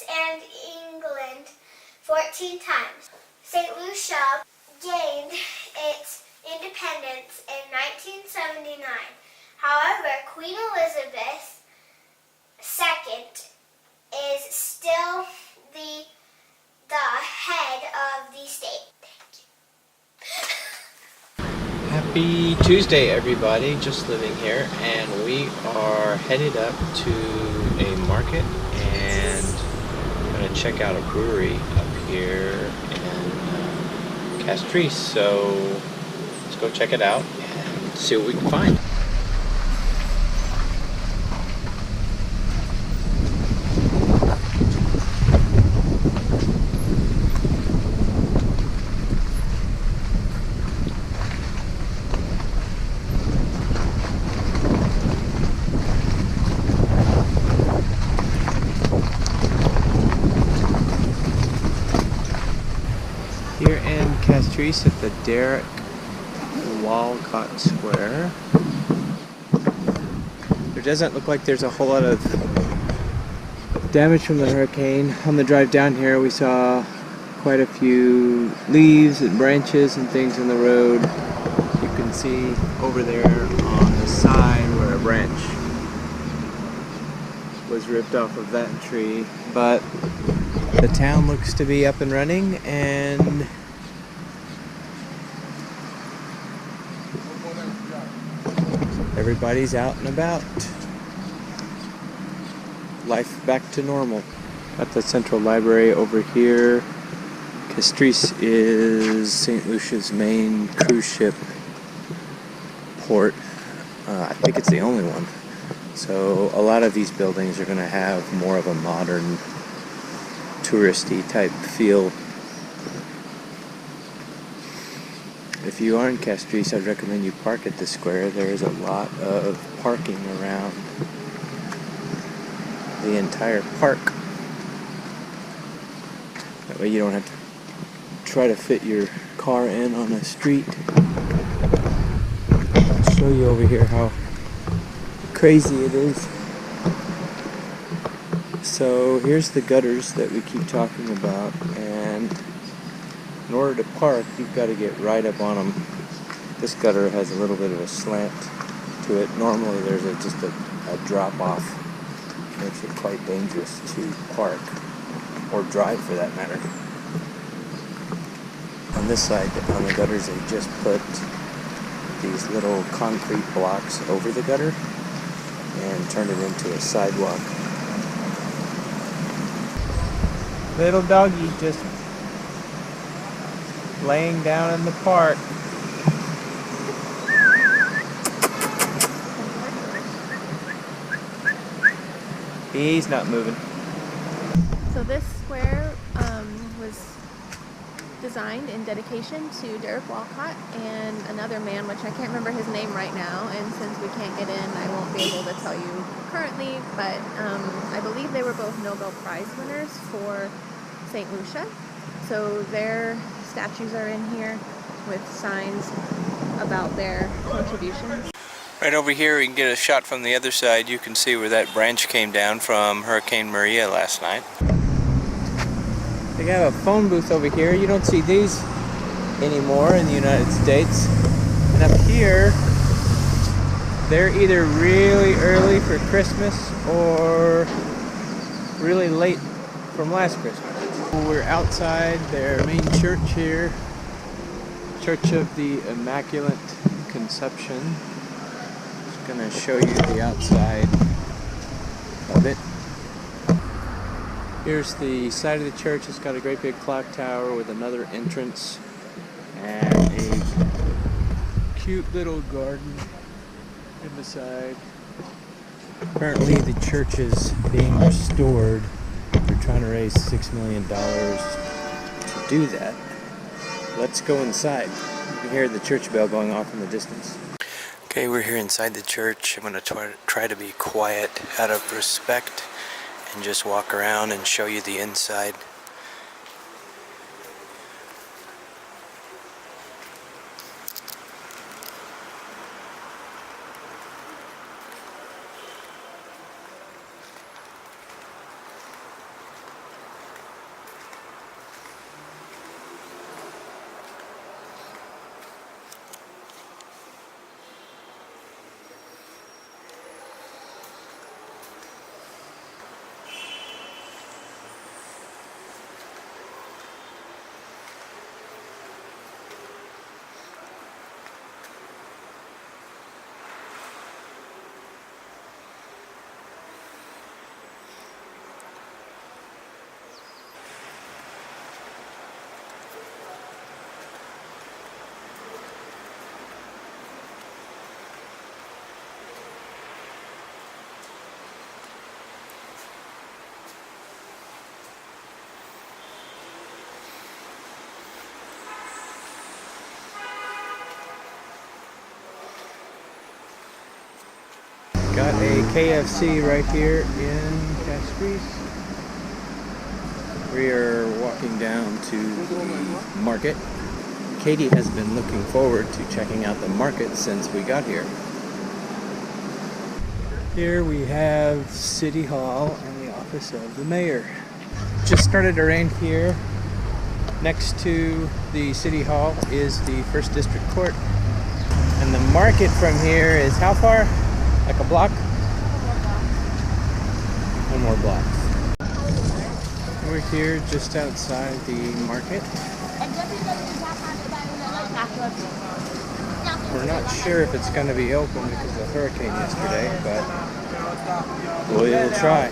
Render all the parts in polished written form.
France and England 14 times. St. Lucia gained its independence in 1979. However, Queen Elizabeth II is still the head of the state. Happy Tuesday, everybody. Just living here, and we are headed up to a market and going to check out a brewery up here in Castries. So let's go check it out and see what we can find. Here in Castries at the Derek Walcott Square. There doesn't look like there's a whole lot of damage from the hurricane. On the drive down here we saw quite a few leaves and branches and things in the road. You can see over there on the side where a branch was ripped off of that tree, but the town looks to be up and running, and everybody's out and about. Life back to normal. At the Central Library over here. Castries is St. Lucia's main cruise ship port. I think it's the only one. So a lot of these buildings are going to have more of a modern, touristy type feel. If you are in Castries, I'd recommend you park at the square. There is a lot of parking around the entire park. That way you don't have to try to fit your car in on a street. I'll show you over here how crazy it is. So here's the gutters that we keep talking about, and in order to park, you've got to get right up on them. This gutter has a little bit of a slant to it. Normally there's just a drop off. Makes it quite dangerous to park, or drive for that matter. On this side, on the gutters, they just put these little concrete blocks over the gutter and turned it into a sidewalk. Little doggy just laying down in the park. He's not moving. So this square was designed in dedication to Derek Walcott and another man, which I can't remember his name right now, and since we can't get in, I won't be able to tell you currently, but I believe they were both Nobel Prize winners for St. Lucia. So their statues are in here with signs about their contributions. Right over here we can get a shot from the other side. You can see where that branch came down from Hurricane Maria last night. They got a phone booth over here. You don't see these anymore in the United States. And up here, they're either really early for Christmas or really late from last Christmas. We're outside their main church here, Church of the Immaculate Conception. Just gonna show you the outside of it. Here's the side of the church. It's got a great big clock tower with another entrance and a cute little garden in the side. Currently the church is being restored. They're trying to raise $6 million to do that. Let's go inside. You can hear the church bell going off in the distance. Okay, we're here inside the church. I'm going to try to be quiet out of respect and just walk around and show you the inside. Got a KFC right here in Castries. We are walking down to the market. Katie has been looking forward to checking out the market since we got here. Here we have City Hall and the office of the mayor. Just started to rain here. Next to the City Hall is the 1st District Court. And the market from here is how far? Like a block? One more block. We're here just outside the market. We're not sure if it's going to be open because of the hurricane yesterday, but we'll try.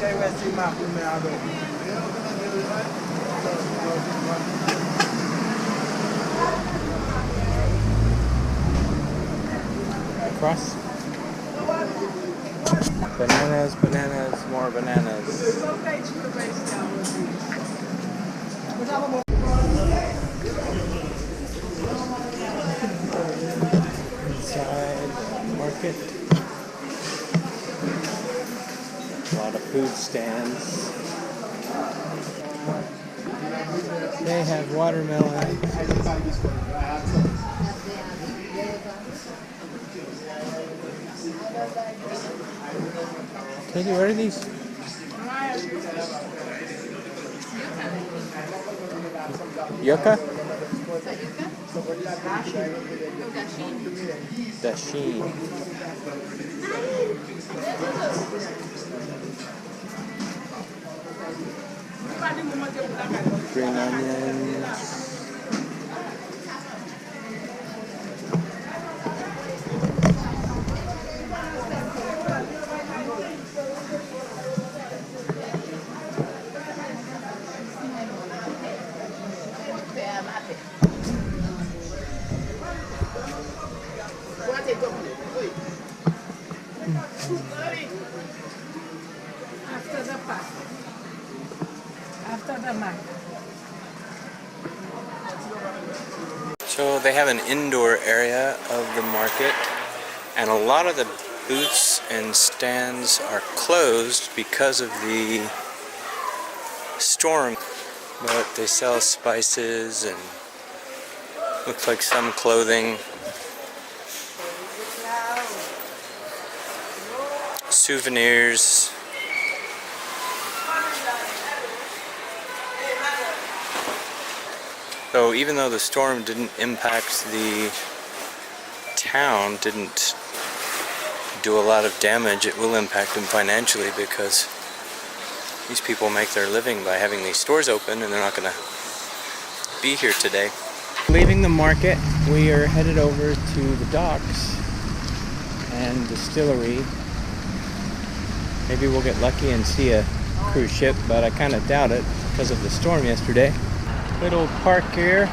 Across. Bananas, bananas, more bananas. Inside the market. A lot of food stands. They have watermelon. Katie, what are these? Yucca? Dashin. Green onions. So they have an indoor area of the market, and a lot of the booths and stands are closed because of the storm. But they sell spices and looks like some clothing, souvenirs. So even though the storm didn't impact the town, didn't do a lot of damage, it will impact them financially because these people make their living by having these stores open, and they're not going to be here today. Leaving the market, we are headed over to the docks and distillery. Maybe we'll get lucky and see a cruise ship, but I kind of doubt it because of the storm yesterday. Little park here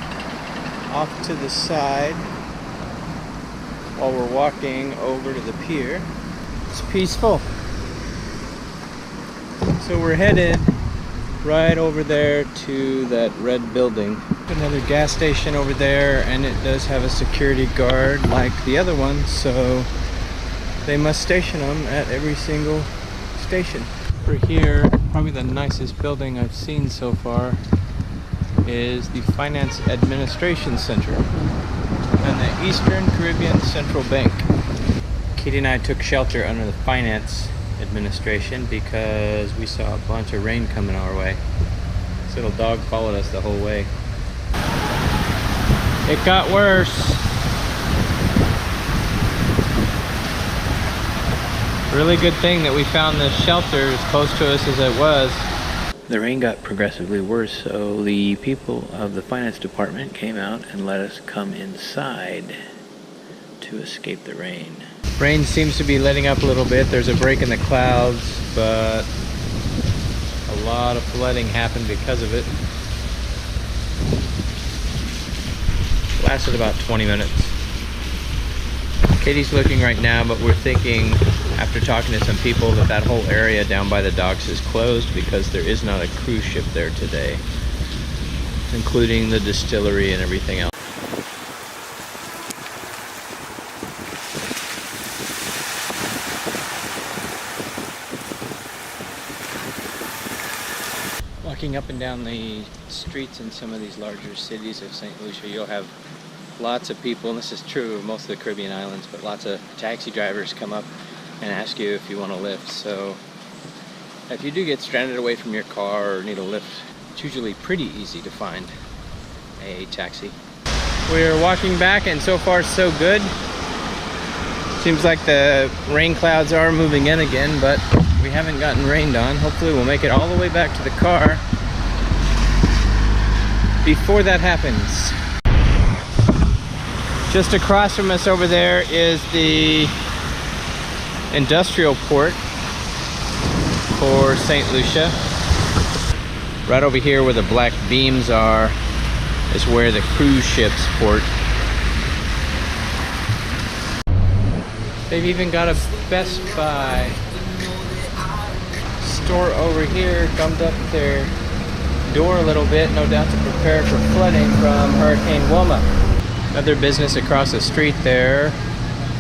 off to the side while we're walking over to the pier. It's peaceful. So we're headed right over there to that red building. Another gas station over there, and it does have a security guard like the other one, so they must station them at every single station. For here, probably the nicest building I've seen so far is the Finance Administration Center and the Eastern Caribbean Central Bank. Katie and I took shelter under the Finance Administration because we saw a bunch of rain coming our way. This little dog followed us the whole way. It got worse. Really good thing that we found this shelter as close to us as it was. The rain got progressively worse, so the people of the finance department came out and let us come inside to escape the rain. Rain seems to be letting up a little bit. There's a break in the clouds, but a lot of flooding happened because of it. Lasted about 20 minutes. Katie's looking right now, but we're thinking, after talking to some people, that that whole area down by the docks is closed because there is not a cruise ship there today, including the distillery and everything else. Walking up and down the streets in some of these larger cities of St. Lucia, you'll have lots of people, and this is true of most of the Caribbean islands, but lots of taxi drivers come up and ask you if you want a lift. So if you do get stranded away from your car or need a lift, it's usually pretty easy to find a taxi. We're walking back, and so far so good. Seems like the rain clouds are moving in again, but we haven't gotten rained on. Hopefully we'll make it all the way back to the car before that happens. Just across from us over there is the industrial port for St. Lucia. Right over here where the black beams are is where the cruise ships port. They've even got a Best Buy store over here, gummed up their door a little bit, no doubt to prepare for flooding from Hurricane Wilma. Another business across the street there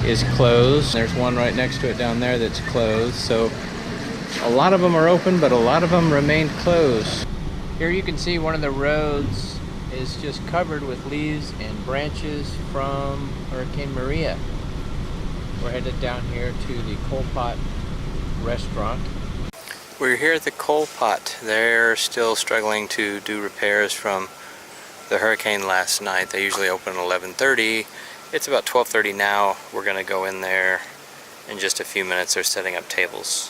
is closed. There's one right next to it down there that's closed. So a lot of them are open, but a lot of them remain closed. Here you can see one of the roads is just covered with leaves and branches from Hurricane Maria. We're headed down here to the Coal Pot restaurant. We're here at the Coal Pot. They're still struggling to do repairs from the hurricane last night. They usually open at 11:30. It's about 12:30 now. We're gonna go in there in just a few minutes. They're setting up tables.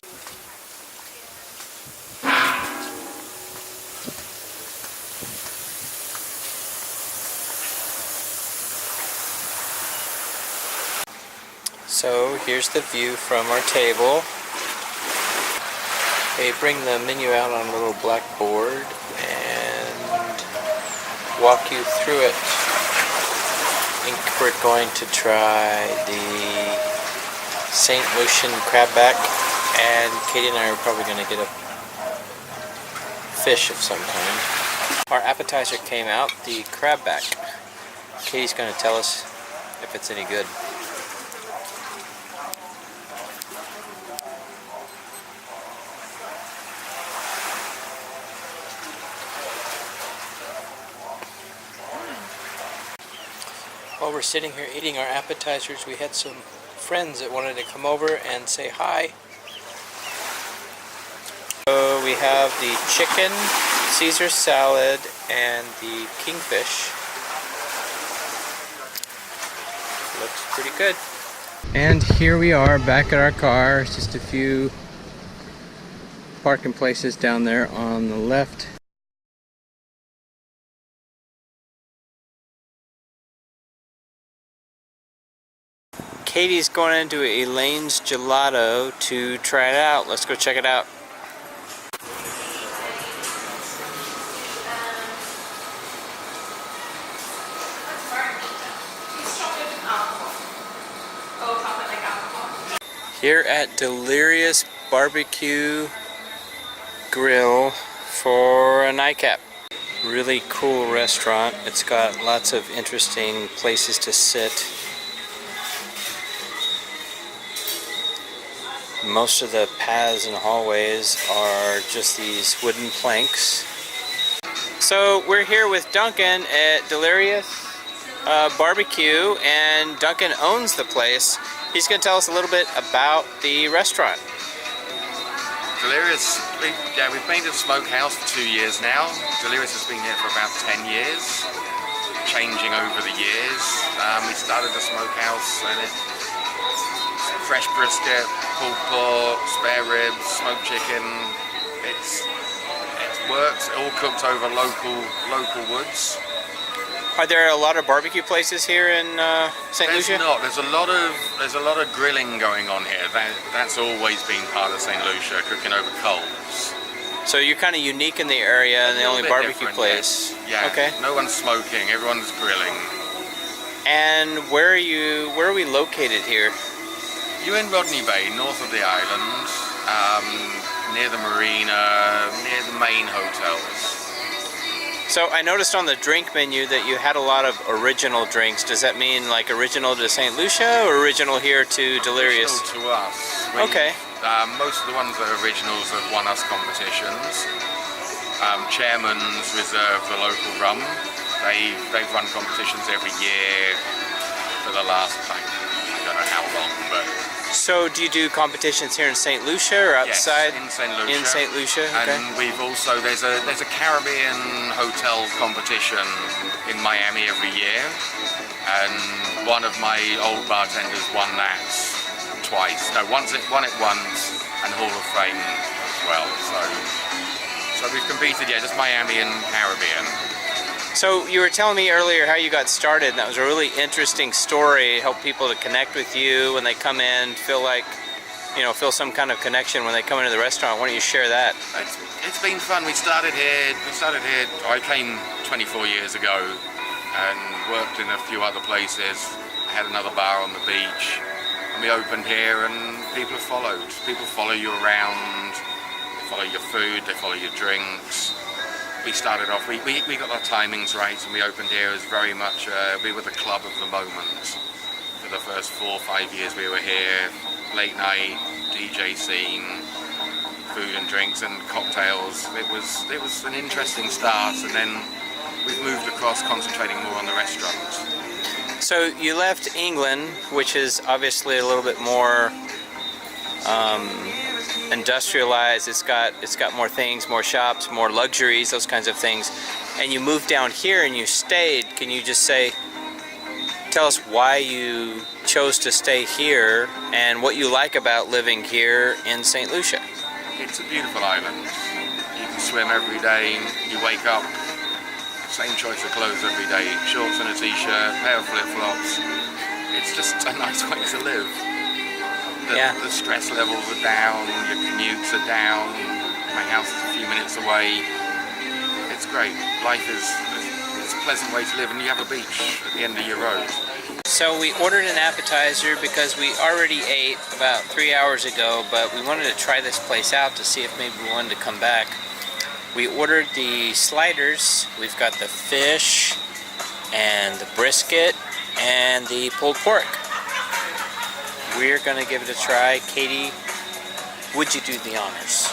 So here's the view from our table. They bring the menu out on a little blackboard and walk you through it. I think we're going to try the St. Lucian crabback, and Katie and I are probably going to get a fish of some kind. Our appetizer came out, the crabback. Katie's going to tell us if it's any good. While we're sitting here eating our appetizers, we had some friends that wanted to come over and say hi. So we have the chicken, Caesar salad, and the kingfish. Looks pretty good. And here we are back at our car. It's just a few parking places down there on the left. Katie's going into Elaine's Gelato to try it out. Let's go check it out. Here at Delirious Barbecue Grill for a nightcap. Really cool restaurant. It's got lots of interesting places to sit. Most of the paths and hallways are just these wooden planks. So we're here with Duncan at Delirious Barbecue, and Duncan owns the place. He's going to tell us a little bit about the restaurant. Delirious, we've made a smokehouse for 2 years now. Delirious has been here for about 10 years, changing over the years. We started the smokehouse and fresh brisket, pulled pork, spare ribs, smoked chicken. It works. It all cooked over local woods. Are there a lot of barbecue places here in St. Lucia? There's not. There's a lot of grilling going on here. That's always been part of St. Lucia, cooking over coals. So you're kind of unique in the area and the only barbecue place. Yeah. Okay. No one's smoking. Everyone's grilling. And where are we located here? You're in Rodney Bay, north of the island, near the marina, near the main hotels. So I noticed on the drink menu that you had a lot of original drinks. Does that mean like original to St. Lucia or original here to Delirious? Original to us. Okay. Most of the ones that are originals have won us competitions. Chairman's reserve the local rum. They've run competitions every year for the last, I don't know how long, but... So do you do competitions here in St. Lucia or outside? Yes, in St. Lucia. In St. Lucia, okay. And we've also, there's a Caribbean hotel competition in Miami every year. And one of my old bartenders won that twice. No, won it once, and Hall of Fame as well. So we've competed, yeah, just Miami and Caribbean. So you were telling me earlier how you got started, and that was a really interesting story. Help people to connect with you when they come in, feel like, feel some kind of connection when they come into the restaurant. Why don't you share that? It's been fun. We started here. I came 24 years ago and worked in a few other places. I had another bar on the beach, and we opened here, and people have followed. People follow you around. They follow your food. They follow your drinks. We started off, we got our timings right, and we opened here as very much, we were the club of the moment. For the first 4 or 5 years we were here, late night, DJ scene, food and drinks and cocktails. It was an interesting start, and then we've moved across, concentrating more on the restaurants. So you left England, which is obviously a little bit more industrialized. It's got more things, more shops, more luxuries, those kinds of things. And you moved down here and you stayed. Can you just tell us why you chose to stay here and what you like about living here in St. Lucia? It's a beautiful island. You can swim every day. You wake up, same choice of clothes every day, shorts and a t-shirt, pair of flip-flops. It's just a nice way to live. The stress levels are down, your commutes are down, my house is a few minutes away. It's great. Life it's a pleasant way to live, and you have a beach at the end of your road. So we ordered an appetizer because we already ate about 3 hours ago, but we wanted to try this place out to see if maybe we wanted to come back. We ordered the sliders. We've got the fish and the brisket and the pulled pork. We're going to give it a try. Katie, would you do the honors?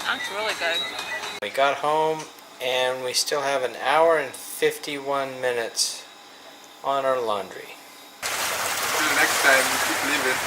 That's really good. We got home and we still have an hour and 51 minutes on our laundry. Till next time, keep living.